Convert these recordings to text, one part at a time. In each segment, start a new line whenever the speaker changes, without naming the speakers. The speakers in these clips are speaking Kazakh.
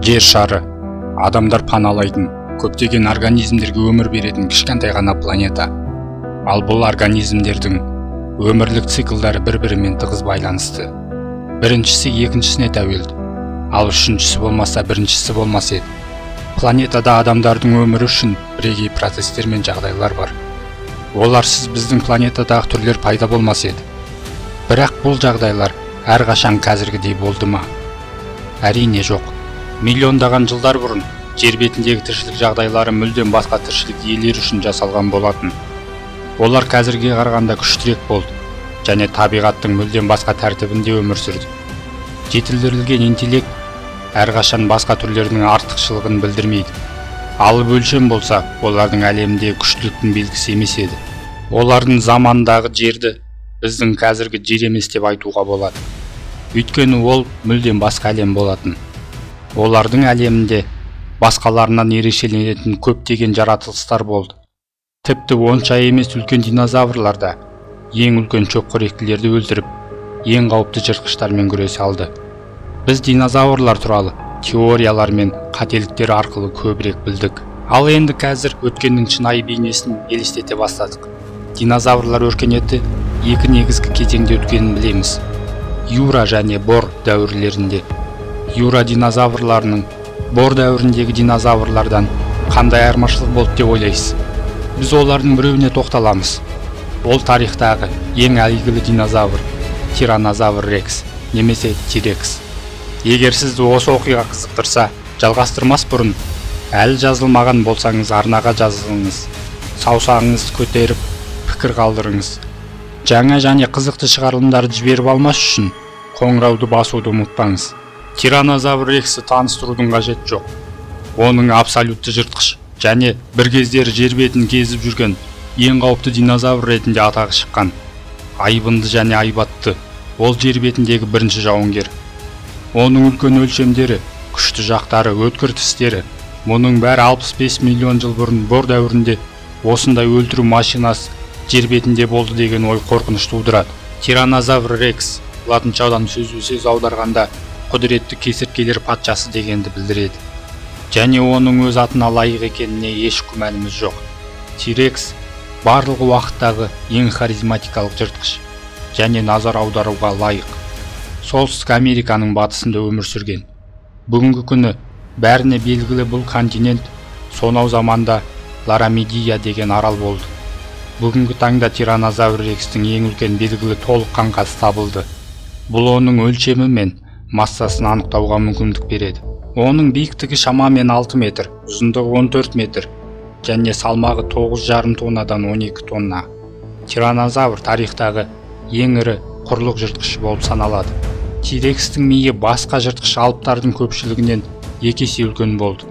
Жер шары адамдар паналайтын, көптеген организмдерге өмір беретін кішкентай ғана планета. Ал бұл организмдердің өмірлік циклдары бір-бірімен тығыз байланысты. Біріншісі екіншісіне тәуелді, ал үшіншісі болмаса біріншісі болмас еді. Планетада адамдардың өмірі үшін бірегей процестер мен жағдайлар бар. Оларсыз біздің планетадағы түрлер пайда болмас еді. Бірақ бұл жағдайлар әрқашан қазіргідей болды ма? Әрине жоқ. Миллиондаған жылдар бұрын жер бетіндегі тіршілік жағдайлары мүлдем басқа тіршілік иелері үшін жасалған болатын. Олар қазірге қарағанда күштірек болды және табиғаттың мүлдем басқа тәртібінде өмір сүрді. Жетілдірілген интеллект әрқашан басқа түрлердің артықшылығын білдірмейді. Алып өлшем болса, олардың әлеміндегі күштіліктің белгісі емес еді. Олардың замандағы жерді біздің қазіргі жер емес деп айтуға болады. Өйткені ол мүлдем басқа әлем болатын. Олардың әлемінде басқаларынан ерекшеленетін көптеген жаратылыстар болды. Тіпті онша емес үлкен динозаврлар да ең үлкен шөпқоректілерді өлтіріп, ең қауіпті жыртқыштармен күресе алды. Біз динозаврлар туралы теориялар мен қателіктер арқылы көбірек білдік. Ал енді қазір өткеннің шынайы бейнесін елестете бастадық. Динозаврлар өркениеті екі негізгі кезеңде өткенін білеміз. Юра және Бор дәуірлерінде. Юра динозаврларының Бор дәуіріндегі динозаврлардан қандай айырмашылық болды деп ойлайсыз? Біз олардың біреуіне тоқталамыз. Ол тарихтағы ең әйгілі динозавр Тираннозавр Рекс немесе Тирекс. Егер сізді осы оқиға қызықтырса, жалғастырмас бұрын әлі жазылмаған болсаңыз арнаға жазылыңыз. Саусағыңызды көтеріп пікір қалдырыңыз. Жаңа және қызықты шығарылымдарды жіберіп алмас үшін қоңырауды басуды ұмытпаңыз. Тираннозавр Рексті таныстырудың қажет жоқ. Оның абсолютті жыртқыш және бір кездері жер бетін кезіп жүрген ең қауіпті динозавр ретінде атағы шыққан. Айбынды және айбатты, ол жер бетіндегі бірінші жауынгер. Оның үлкен өлшемдері, күшті жақтары, өткір тістері, мұның бәрі 65 миллион жыл бұрын Бор дәуірінде осындай өлтіру машинасы жер бетінде болды деген ой қорқыныш тудырады. Тираннозавр Рекс латыншадан сөз аударғанда құдіретті кесірткелер патшасы дегенді білдіреді. Және оның өз атына лайық екеніне еш күмәніміз жоқ. Тирекс барлық уақыттағы ең харизматикалық жыртқыш және назар аударуға лайық. Солтүстік Американың батысында өмір сүрген. Бүгінгі күні бәріне белгілі бұл континент сонау заманда Ларамидия деген арал болды. Бүгінгі таңда Тираннозавр Рекстің ең үлкен белгілі толық қаңқасы табылды. Бұл оның өлшемі мен массасын анықтауға мүмкіндік береді. Оның биіктігі шамамен 6 метр, ұзындығы 14 метр және салмағы 9,5 тоннадан 12 тонна. Тираннозавр тарихтағы ең ірі құрлық жыртқышы болып саналады. Тирекстің миы басқа жыртқыш алыптардың көпшілігінен 2 есе үлкен болды.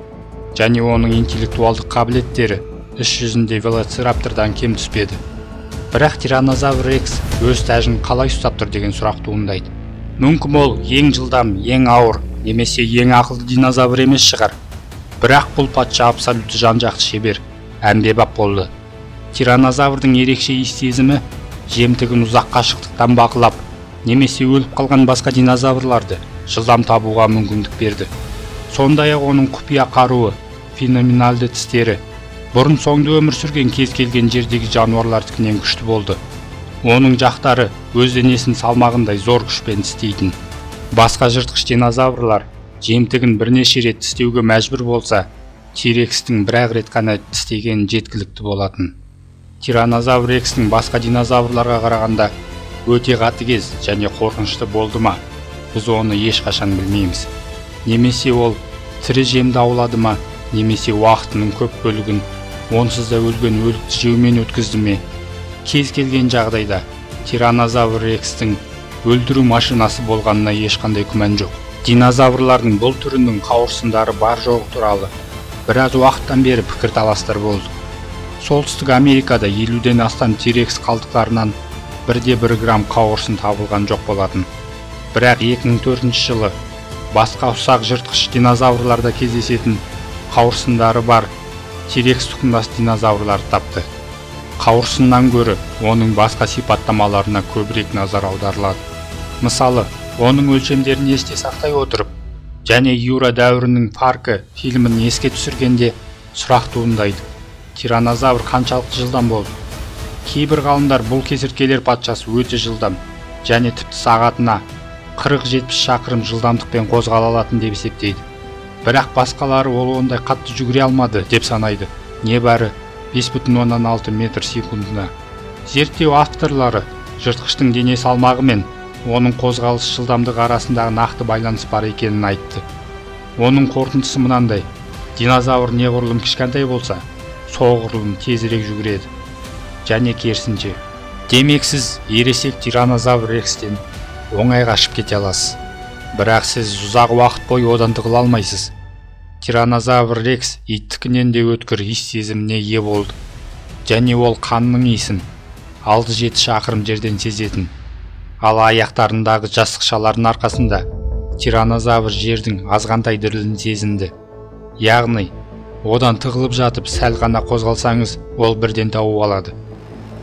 Және оның интеллектуалдық қабілеттері іс жүзінде велоцираптордан кем түспеді. Бірақ Тираннозавр Рекс өз тәжін қалай ұстап тұр деген сұрақ туындайды. Мүмкін ол ең жылдам, ең ауыр, немесе ең ақылды динозавр емес шығар. Бірақ бұл патша абсолютті жан-жақты шебер, әмбебап болды. Тираннозаврдың ерекше иіс-сезімі жемтігін ұзақ қашықтықтан бақылап, немесе өліп қалған басқа динозаврларды жылдам табуға мүмкіндік берді. Сондай-ақ оның құпия қаруы, феноменалды тістері, бұрын соңды өмір сүрген кез келген жердегі жануарлардікінен күшті болды. Оның жақтары өз денесін салмағындай зор күшпен тістейтін. Басқа жыртқыш динозаврлар жемтігін бірнеше рет тістеуге мәжбүр болса, Тирекстің бір-ақ рет қана тістеген жеткілікті болатын. Тираннозавр Рекстің басқа динозаврларға қарағанда өте қатыгез және қорқынышты болды ма? Біз оны ешқашан білмейміз. Немесе ол тірі жемді аулады ма, немесе уақытының көп бөлігін онсыз да өлген өлікті жеумен өткізді ме? Кез келген жағдайда Тираннозавр Рекстің өлтіру машинасы болғанына ешқандай күмән жоқ. Динозаврлардың бұл түрінің қауырсындары бар жоғы туралы біраз уақыттан бері пікірталастар болды. Солтүстік Америкада 50-ден астам Тирекс қалдықтарынан 1,1 грамм қауырсын табылған жоқ болатын. Бірақ 2004 жылы басқа ұсақ жыртқыш динозаврларда кездесетін қауырсындары бар Тирекс тұқымдас динозаврларды тапты. Қауырсыннан гөрі оның басқа сипаттамаларына көбірек назар аударылады. Мысалы, оның өлшемдерін есте сақтай отырып, және Юра дәуірінің паркі фильмін еске түсіргенде сұрақ туындайды. Тираннозавр қаншалықты жылдам болды? Кейбір ғалымдар бұл кесірткелер патшасы өте жылдам және тіпті сағатына 40-70 шақырым жылдамдықпен қозғала алатын деп есептейді. Бірақ басқалары ол ондай қатты жүгіре алмады деп санайды, небәрі 5,6 метр секундына. Зерттеу авторлары жыртқыштың дене салмағы мен оның қозғалыс жылдамдығы арасындағы нақты байланыс бар екенін айтты. Оның қорытындысы мынандай: динозавр неғұрлым кішкентай болса, соғұрлым тезірек жүгіреді. Және керісінше. Демек сіз ересек тираннозавр рекстен оңай қашып кете аласыз. Бірақ сіз ұзақ уақыт бойы одан тығыла алмайсыз. Тираннозавр рекс иттікінен де өткір иіс сезіміне ие болды. Және ол қанның иісін 6-7 шақырым жерден сезетін. Ал аяқтарындағы жасықшалардың арқасында тираннозавр жердің азғантай дірілін сезінді. Яғни, одан тығылып жатып сәл ғана қозғалсаңыз, ол бірден тауып алады.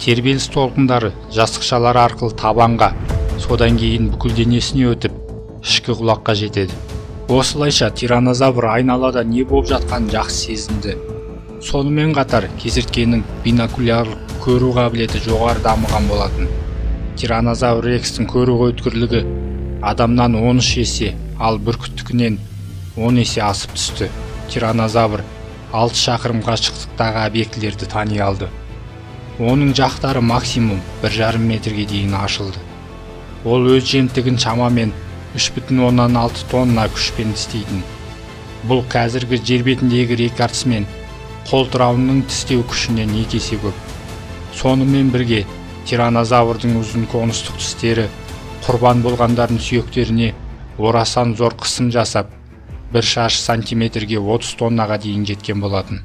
Тербеліс толқындары жасықшалар арқылы табанға, содан кейін бүкіл денесіне өтіп, ішкі құлаққа жетеді. Осылайша тираннозавр айналада не болып жатқанын жақсы сезінді. Сонымен қатар кесірткенің бинокулярлық көру қабілеті жоғары дамыған болатын. Тираннозавр рекстің көру өткірлігі адамнан 13 есе, ал бүркіттікінен 10 есе асып түсті. Тираннозавр 6 шақырым қашықтықтағы объектілерді тани алды. Оның жақтары максимум 1,5 метрге дейін ашылды. Ол өз жемтігін шамамен 3,6 тонна күшпен тістейтін. Бұл қазіргі жер бетіндегі рекордсмен қолтырауының тістеу күшінен 2 есе көп. Сонымен бірге тираннозаврдың ұзын конустық тістері құрбан болғандардың сүйектеріне орасан зор қысым жасап, 1 шаршы сантиметрге 30 тоннаға дейін жеткен болатын.